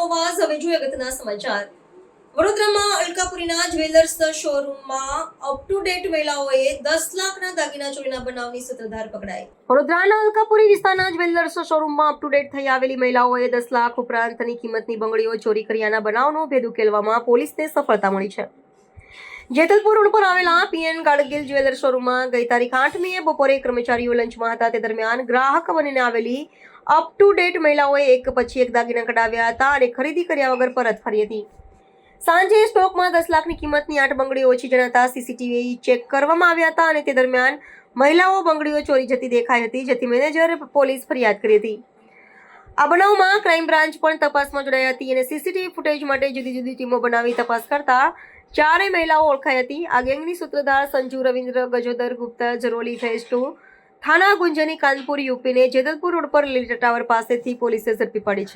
અવાજ હવે જોઈએ અગત્યના સમાચાર. વડોદરામાં અલકાપુરીના જ્વેલર્સ શોરૂમમાં અપ ટુ ડેટ મહિલાઓએ 10 લાખના દાગીના ચોરીના બનાવની સૂત્રધાર પકડાઈ. વડોદરાના અલકાપુરી વિસ્તારના જ્વેલર્સ શોરૂમમાં અપ ટુ ડેટ થઈ આવેલી મહિલાઓએ 10 લાખ ઉપરાંતની કિંમતની બંગડીઓ ચોરી કર્યાના બનાવનો ભેદ ઉકેલવામાં પોલીસને સફળતા મળી છે. જેતલપુર રોડ પર આવેલા પીએન ગાડગીલ જ્વેલર્સ શોરૂમમાં ગઈ તારીખ 8મીએ બપોરે કર્મચારીઓ લંચમાં હતા તે દરમિયાન ગ્રાહક બનીને આવેલી અપ ટુ ડેટ મહિલાઓએ એક પછી એક દાગીના કઢાવ્યા હતા અને ખરીદી કર્યા વગર પરત ફરી હતી. સાંજે સ્ટોકમાં 10 લાખની કિંમતની 8 બંગડીઓ ઓછી જણાતા સીસીટીવી ચેક કરવામાં આવ્યા હતા અને તે દરમિયાન મહિલાઓ બંગડીઓ ચોરી જતી દેખાઈ હતી, જેથી મેનેજર પોલીસ ફરિયાદ કરી હતી. આ બનાવમાં ક્રાઇમ બ્રાન્ચ પણ તપાસમાં જોડાઈ હતી અને સીસીટીવી ફૂટેજ માટે જુદી જુદી ટીમો બનાવી તપાસ કરતા ચારેય મહિલાઓ ઓળખાઈ હતી. આ ગેંગની સૂત્રધાર સંજુ રવિન્દ્ર ગજોદર ગુપ્તા જરોલી ફેઝ 2 થાના ગુંજની કાનપુર યુપીને જેતલપુર રોડ પર લીલા ટાવર પાસેથી પોલીસે ઝડપી પાડી છે.